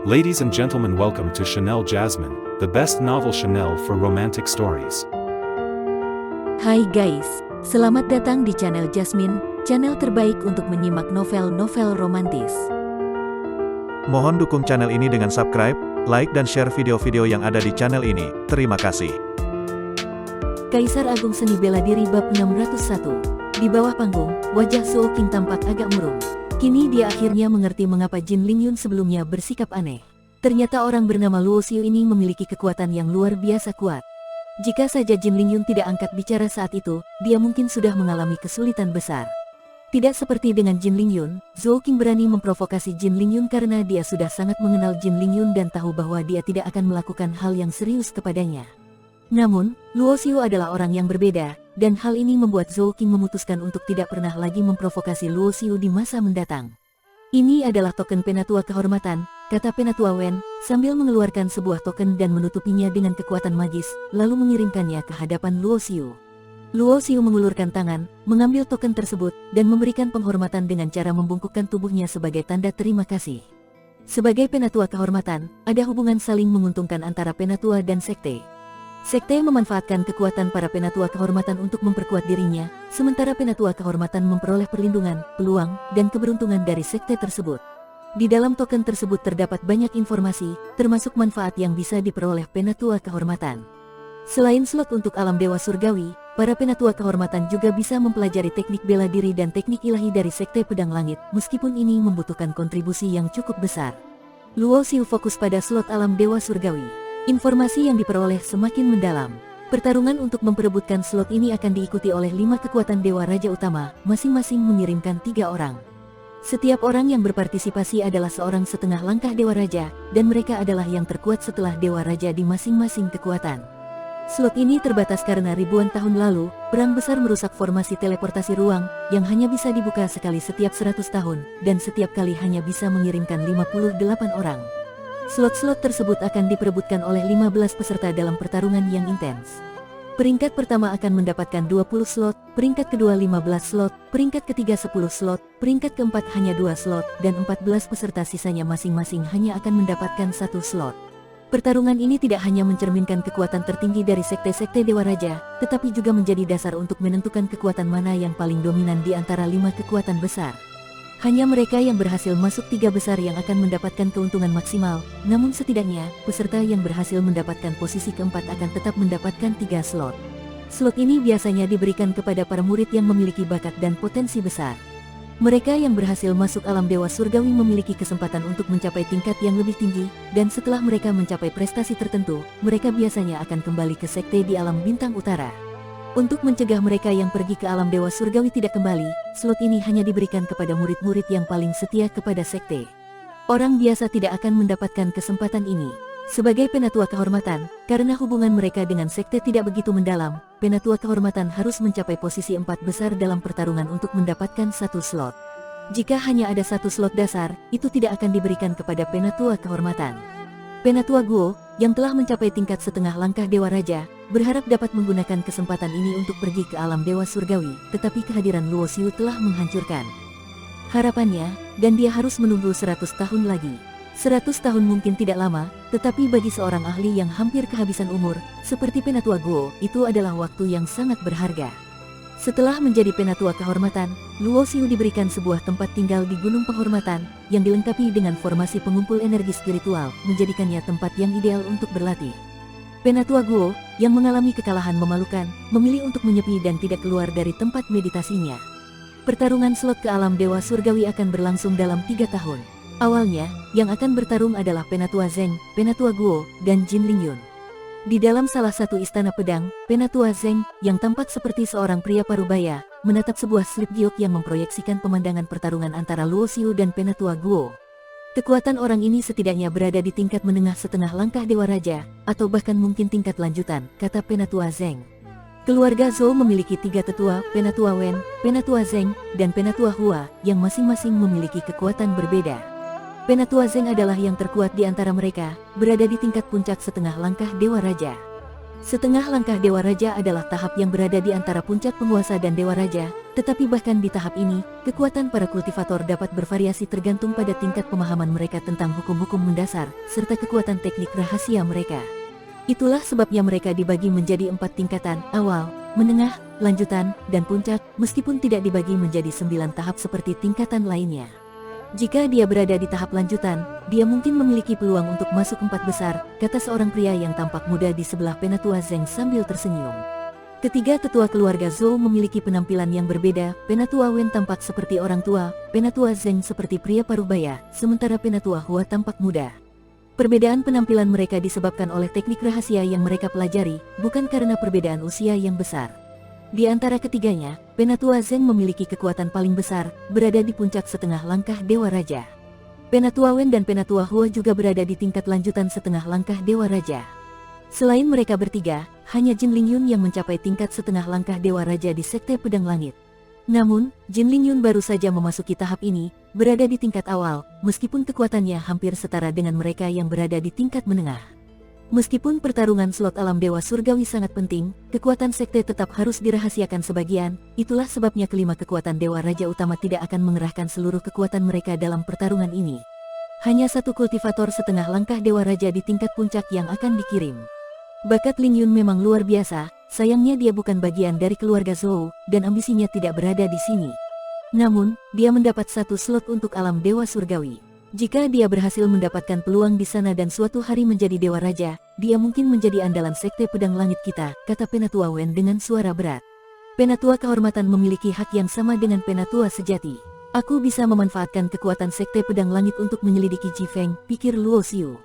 Ladies and gentlemen, welcome to Chanel Jasmine, the best novel Chanel for romantic stories. Hai guys, selamat datang di channel Jasmine, channel terbaik untuk menyimak novel-novel romantis. Mohon dukung channel ini dengan subscribe, like dan share video-video yang ada di channel ini. Terima kasih. Kaisar Agung Seni Bela Diri bab 601. Di bawah panggung, wajah Zhou Qing tampak agak murung. Kini dia akhirnya mengerti mengapa Jin Lingyun sebelumnya bersikap aneh. Ternyata orang bernama Luo Xiu ini memiliki kekuatan yang luar biasa kuat. Jika saja Jin Lingyun tidak angkat bicara saat itu, dia mungkin sudah mengalami kesulitan besar. Tidak seperti dengan Jin Lingyun, Zhou Qing berani memprovokasi Jin Lingyun karena dia sudah sangat mengenal Jin Lingyun dan tahu bahwa dia tidak akan melakukan hal yang serius kepadanya. Namun, Luo Xiu adalah orang yang berbeda, dan hal ini membuat Zhou Qing memutuskan untuk tidak pernah lagi memprovokasi Luo Xiu di masa mendatang. Ini adalah token penatua kehormatan, kata penatua Wen, sambil mengeluarkan sebuah token dan menutupinya dengan kekuatan magis, lalu mengirimkannya ke hadapan Luo Xiu. Luo Xiu mengulurkan tangan, mengambil token tersebut, dan memberikan penghormatan dengan cara membungkukkan tubuhnya sebagai tanda terima kasih. Sebagai penatua kehormatan, ada hubungan saling menguntungkan antara penatua dan sekte. Sekte memanfaatkan kekuatan para penatua kehormatan untuk memperkuat dirinya, sementara penatua kehormatan memperoleh perlindungan, peluang, dan keberuntungan dari sekte tersebut. Di dalam token tersebut terdapat banyak informasi, termasuk manfaat yang bisa diperoleh penatua kehormatan. Selain slot untuk alam dewa surgawi, para penatua kehormatan juga bisa mempelajari teknik bela diri dan teknik ilahi dari sekte pedang langit, meskipun ini membutuhkan kontribusi yang cukup besar. Luo Xiu fokus pada slot alam dewa surgawi. Informasi yang diperoleh semakin mendalam. Pertarungan untuk memperebutkan slot ini akan diikuti oleh 5 kekuatan Dewa Raja utama, masing-masing mengirimkan 3 orang. Setiap orang yang berpartisipasi adalah seorang setengah langkah Dewa Raja, dan mereka adalah yang terkuat setelah Dewa Raja di masing-masing kekuatan. Slot ini terbatas karena ribuan tahun lalu, perang besar merusak formasi teleportasi ruang, yang hanya bisa dibuka sekali setiap 100 tahun, dan setiap kali hanya bisa mengirimkan 58 orang. Slot-slot tersebut akan diperebutkan oleh 15 peserta dalam pertarungan yang intens. Peringkat pertama akan mendapatkan 20 slot, peringkat kedua 15 slot, peringkat ketiga 10 slot, peringkat keempat hanya 2 slot, dan 14 peserta sisanya masing-masing hanya akan mendapatkan 1 slot. Pertarungan ini tidak hanya mencerminkan kekuatan tertinggi dari sekte-sekte Dewa Raja, tetapi juga menjadi dasar untuk menentukan kekuatan mana yang paling dominan di antara 5 kekuatan besar. Hanya mereka yang berhasil masuk 3 besar yang akan mendapatkan keuntungan maksimal, namun setidaknya, peserta yang berhasil mendapatkan posisi keempat akan tetap mendapatkan 3 slot. Slot ini biasanya diberikan kepada para murid yang memiliki bakat dan potensi besar. Mereka yang berhasil masuk alam dewa surgawi memiliki kesempatan untuk mencapai tingkat yang lebih tinggi, dan setelah mereka mencapai prestasi tertentu, mereka biasanya akan kembali ke sekte di alam bintang utara. Untuk mencegah mereka yang pergi ke alam dewa surgawi tidak kembali, slot ini hanya diberikan kepada murid-murid yang paling setia kepada sekte. Orang biasa tidak akan mendapatkan kesempatan ini. Sebagai penatua kehormatan, karena hubungan mereka dengan sekte tidak begitu mendalam, penatua kehormatan harus mencapai posisi 4 besar dalam pertarungan untuk mendapatkan 1 slot. Jika hanya ada 1 slot dasar, itu tidak akan diberikan kepada penatua kehormatan. Penatua Guo, yang telah mencapai tingkat setengah langkah Dewa Raja, berharap dapat menggunakan kesempatan ini untuk pergi ke alam dewa surgawi, tetapi kehadiran Luo Xiu telah menghancurkan harapannya, dan dia harus menunggu 100 tahun lagi. 100 tahun mungkin tidak lama, tetapi bagi seorang ahli yang hampir kehabisan umur, seperti Penatua Guo, itu adalah waktu yang sangat berharga. Setelah menjadi penatua kehormatan, Luo Xiu diberikan sebuah tempat tinggal di Gunung Penghormatan, yang dilengkapi dengan formasi pengumpul energi spiritual, menjadikannya tempat yang ideal untuk berlatih. Penatua Guo, yang mengalami kekalahan memalukan, memilih untuk menyepi dan tidak keluar dari tempat meditasinya. Pertarungan slot ke alam dewa surgawi akan berlangsung dalam 3 tahun. Awalnya, yang akan bertarung adalah Penatua Zeng, Penatua Guo, dan Jin Lingyun. Di dalam salah satu istana pedang, Penatua Zeng, yang tampak seperti seorang pria parubaya, menatap sebuah slip giok yang memproyeksikan pemandangan pertarungan antara Luo Xiu dan Penatua Guo. Kekuatan orang ini setidaknya berada di tingkat menengah setengah langkah Dewa Raja, atau bahkan mungkin tingkat lanjutan, kata Penatua Zeng. Keluarga Zhou memiliki 3 tetua, Penatua Wen, Penatua Zeng, dan Penatua Hua, yang masing-masing memiliki kekuatan berbeda. Penatua Zeng adalah yang terkuat di antara mereka, berada di tingkat puncak setengah langkah Dewa Raja. Setengah langkah Dewa Raja adalah tahap yang berada di antara puncak penguasa dan Dewa Raja, tetapi bahkan di tahap ini, kekuatan para kultivator dapat bervariasi tergantung pada tingkat pemahaman mereka tentang hukum-hukum mendasar, serta kekuatan teknik rahasia mereka. Itulah sebabnya mereka dibagi menjadi 4 tingkatan, awal, menengah, lanjutan, dan puncak, meskipun tidak dibagi menjadi 9 tahap seperti tingkatan lainnya. Jika dia berada di tahap lanjutan, dia mungkin memiliki peluang untuk masuk 4 besar, kata seorang pria yang tampak muda di sebelah Penatua Zeng sambil tersenyum. Ketiga tetua keluarga Zhou memiliki penampilan yang berbeda. Penatua Wen tampak seperti orang tua, Penatua Zeng seperti pria parubaya, sementara Penatua Hua tampak muda. Perbedaan penampilan mereka disebabkan oleh teknik rahasia yang mereka pelajari, bukan karena perbedaan usia yang besar. Di antara ketiganya, Penatua Zeng memiliki kekuatan paling besar, berada di puncak setengah langkah Dewa Raja. Penatua Wen dan Penatua Hua juga berada di tingkat lanjutan setengah langkah Dewa Raja. Selain mereka bertiga, hanya Jin Lingyun yang mencapai tingkat setengah langkah Dewa Raja di Sekte Pedang Langit. Namun, Jin Lingyun baru saja memasuki tahap ini, berada di tingkat awal, meskipun kekuatannya hampir setara dengan mereka yang berada di tingkat menengah. Meskipun pertarungan slot alam Dewa Surgawi sangat penting, kekuatan sekte tetap harus dirahasiakan sebagian, itulah sebabnya kelima kekuatan Dewa Raja Utama tidak akan mengerahkan seluruh kekuatan mereka dalam pertarungan ini. Hanya satu kultivator setengah langkah Dewa Raja di tingkat puncak yang akan dikirim. Bakat Lingyun memang luar biasa, sayangnya dia bukan bagian dari keluarga Zhou, dan ambisinya tidak berada di sini. Namun, dia mendapat satu slot untuk alam Dewa Surgawi. Jika dia berhasil mendapatkan peluang di sana dan suatu hari menjadi Dewa Raja, dia mungkin menjadi andalan Sekte Pedang Langit kita, kata Penatua Wen dengan suara berat. Penatua Kehormatan memiliki hak yang sama dengan Penatua Sejati. Aku bisa memanfaatkan kekuatan Sekte Pedang Langit untuk menyelidiki Ji Feng, pikir Luo Xiu.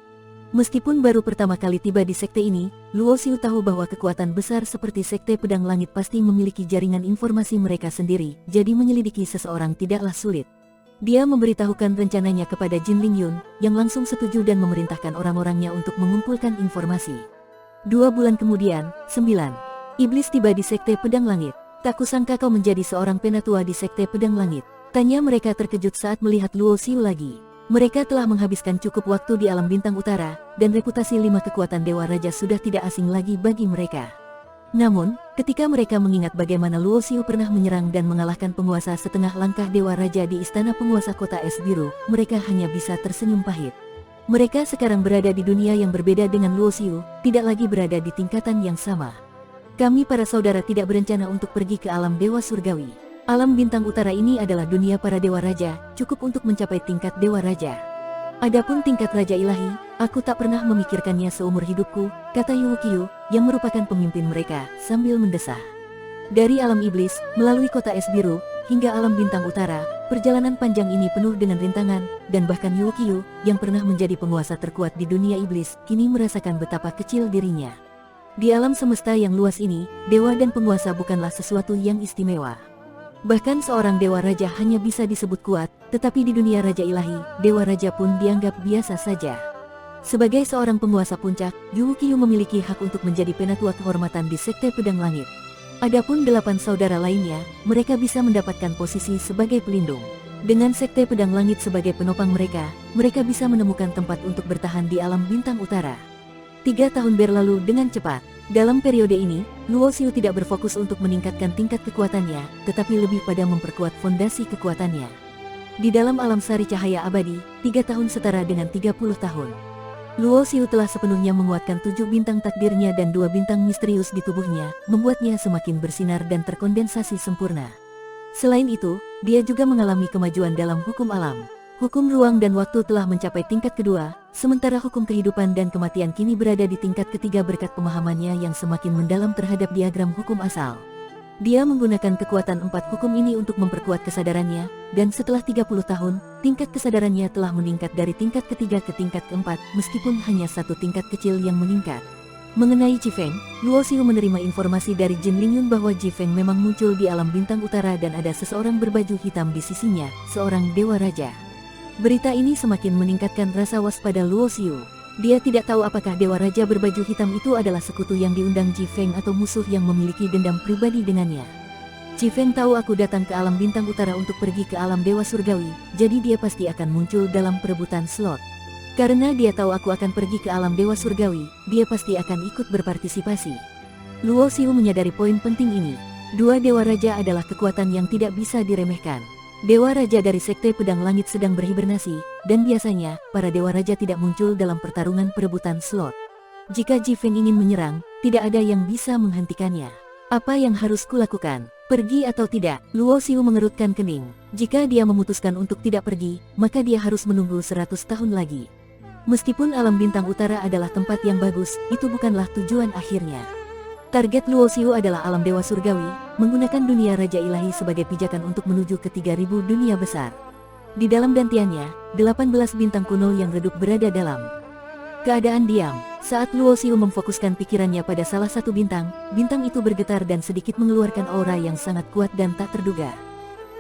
Meskipun baru pertama kali tiba di sekte ini, Luo Xiu tahu bahwa kekuatan besar seperti Sekte Pedang Langit pasti memiliki jaringan informasi mereka sendiri, jadi menyelidiki seseorang tidaklah sulit. Dia memberitahukan rencananya kepada Jin Lingyun, yang langsung setuju dan memerintahkan orang-orangnya untuk mengumpulkan informasi. 2 bulan kemudian, 9. Iblis tiba di Sekte Pedang Langit. Tak kusangka kau menjadi seorang penatua di Sekte Pedang Langit. Tanya mereka terkejut saat melihat Luo Xiu lagi. Mereka telah menghabiskan cukup waktu di alam bintang utara, dan reputasi 5 kekuatan Dewa Raja sudah tidak asing lagi bagi mereka. Namun, ketika mereka mengingat bagaimana Luo Xiu pernah menyerang dan mengalahkan penguasa setengah langkah Dewa Raja di istana penguasa kota es biru, mereka hanya bisa tersenyum pahit. Mereka sekarang berada di dunia yang berbeda dengan Luo Xiu, tidak lagi berada di tingkatan yang sama. Kami para saudara tidak berencana untuk pergi ke alam Dewa Surgawi. Alam bintang utara ini adalah dunia para Dewa Raja, cukup untuk mencapai tingkat Dewa Raja. Adapun tingkat Raja Ilahi, aku tak pernah memikirkannya seumur hidupku, kata Yu Qiu, yang merupakan pemimpin mereka, sambil mendesah. Dari alam iblis, melalui kota es biru, hingga alam bintang utara, perjalanan panjang ini penuh dengan rintangan, dan bahkan Yu Qiu, yang pernah menjadi penguasa terkuat di dunia iblis, kini merasakan betapa kecil dirinya. Di alam semesta yang luas ini, dewa dan penguasa bukanlah sesuatu yang istimewa. Bahkan seorang Dewa Raja hanya bisa disebut kuat, tetapi di dunia Raja Ilahi, Dewa Raja pun dianggap biasa saja. Sebagai seorang penguasa puncak, Yu Qiu memiliki hak untuk menjadi penatua kehormatan di Sekte Pedang Langit. Adapun 8 saudara lainnya, mereka bisa mendapatkan posisi sebagai pelindung. Dengan Sekte Pedang Langit sebagai penopang mereka, mereka bisa menemukan tempat untuk bertahan di alam bintang utara. 3 tahun berlalu dengan cepat. Dalam periode ini, Luo Xiu tidak berfokus untuk meningkatkan tingkat kekuatannya, tetapi lebih pada memperkuat fondasi kekuatannya. Di dalam alam sari cahaya abadi, 3 tahun setara dengan 30 tahun. Luo Xiu telah sepenuhnya menguatkan 7 bintang takdirnya dan 2 bintang misterius di tubuhnya, membuatnya semakin bersinar dan terkondensasi sempurna. Selain itu, dia juga mengalami kemajuan dalam hukum alam. Hukum ruang dan waktu telah mencapai tingkat kedua, sementara hukum kehidupan dan kematian kini berada di tingkat ketiga berkat pemahamannya yang semakin mendalam terhadap diagram hukum asal. Dia menggunakan kekuatan 4 hukum ini untuk memperkuat kesadarannya, dan setelah 30 tahun, tingkat kesadarannya telah meningkat dari tingkat ketiga ke tingkat keempat, meskipun hanya satu tingkat kecil yang meningkat. Mengenai Ji Feng, Luo Xiu menerima informasi dari Jin Lingyun bahwa Ji Feng memang muncul di alam bintang utara dan ada seseorang berbaju hitam di sisinya, seorang Dewa Raja. Berita ini semakin meningkatkan rasa waspada Luo Xiu. Dia tidak tahu apakah Dewa Raja berbaju hitam itu adalah sekutu yang diundang Ji Feng atau musuh yang memiliki dendam pribadi dengannya. Ji Feng tahu aku datang ke alam bintang utara untuk pergi ke alam Dewa Surgawi, jadi dia pasti akan muncul dalam perebutan slot. Karena dia tahu aku akan pergi ke alam dewa surgawi, dia pasti akan ikut berpartisipasi. Luo Xiu menyadari poin penting ini. Dua Dewa Raja adalah kekuatan yang tidak bisa diremehkan. Dewa Raja dari Sekte Pedang Langit sedang berhibernasi, dan biasanya, para Dewa Raja tidak muncul dalam pertarungan perebutan slot. Jika Ji Feng ingin menyerang, tidak ada yang bisa menghentikannya. Apa yang harus kulakukan? Pergi atau tidak? Luo Xiu mengerutkan kening. Jika dia memutuskan untuk tidak pergi, maka dia harus menunggu 100 tahun lagi. Meskipun alam bintang utara adalah tempat yang bagus, itu bukanlah tujuan akhirnya. Target Luo Xiu adalah alam dewa surgawi, menggunakan dunia Raja Ilahi sebagai pijakan untuk menuju ke 3000 dunia besar. Di dalam dantiannya, 18 bintang kuno yang redup berada dalam keadaan diam. Saat Luo Xiu memfokuskan pikirannya pada salah satu bintang, bintang itu bergetar dan sedikit mengeluarkan aura yang sangat kuat dan tak terduga.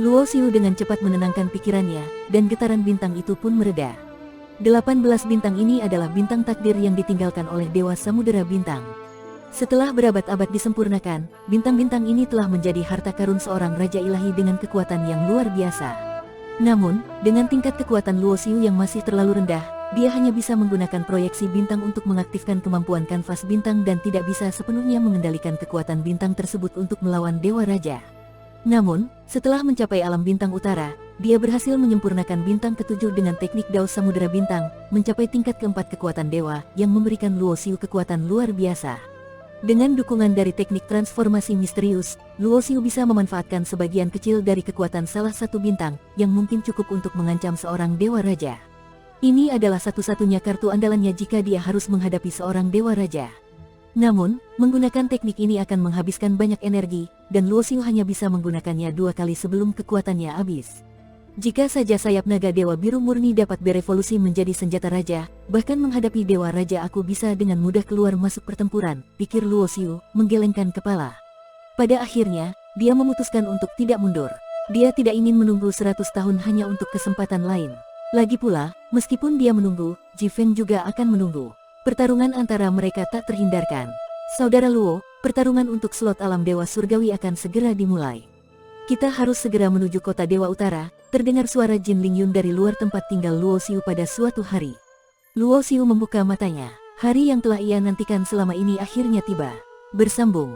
Luo Xiu dengan cepat menenangkan pikirannya, dan getaran bintang itu pun mereda. 18 bintang ini adalah bintang takdir yang ditinggalkan oleh Dewa Samudera Bintang. Setelah berabad-abad disempurnakan, bintang-bintang ini telah menjadi harta karun seorang Raja Ilahi dengan kekuatan yang luar biasa. Namun, dengan tingkat kekuatan Luo Xiu yang masih terlalu rendah, dia hanya bisa menggunakan proyeksi bintang untuk mengaktifkan kemampuan kanvas bintang dan tidak bisa sepenuhnya mengendalikan kekuatan bintang tersebut untuk melawan Dewa Raja. Namun, setelah mencapai alam bintang utara, dia berhasil menyempurnakan bintang ketujuh dengan teknik Dao Samudera Bintang, mencapai tingkat keempat kekuatan dewa, yang memberikan Luo Xiu kekuatan luar biasa. Dengan dukungan dari teknik transformasi misterius, Luo Xiu bisa memanfaatkan sebagian kecil dari kekuatan salah satu bintang, yang mungkin cukup untuk mengancam seorang Dewa Raja. Ini adalah satu-satunya kartu andalannya jika dia harus menghadapi seorang Dewa Raja. Namun, menggunakan teknik ini akan menghabiskan banyak energi, dan Luo Xiu hanya bisa menggunakannya 2 kali sebelum kekuatannya habis. Jika saja sayap naga Dewa Biru Murni dapat berevolusi menjadi senjata raja, bahkan menghadapi Dewa Raja aku bisa dengan mudah keluar masuk pertempuran, pikir Luo Xiu, menggelengkan kepala. Pada akhirnya, dia memutuskan untuk tidak mundur. Dia tidak ingin menunggu 100 tahun hanya untuk kesempatan lain. Lagi pula, meskipun dia menunggu, Ji Feng juga akan menunggu. Pertarungan antara mereka tak terhindarkan. Saudara Luo, pertarungan untuk slot alam dewa surgawi akan segera dimulai. Kita harus segera menuju kota Dewa Utara, terdengar suara Jin Lingyun dari luar tempat tinggal Luo Xiu pada suatu hari. Luo Xiu membuka matanya. Hari yang telah ia nantikan selama ini akhirnya tiba. Bersambung.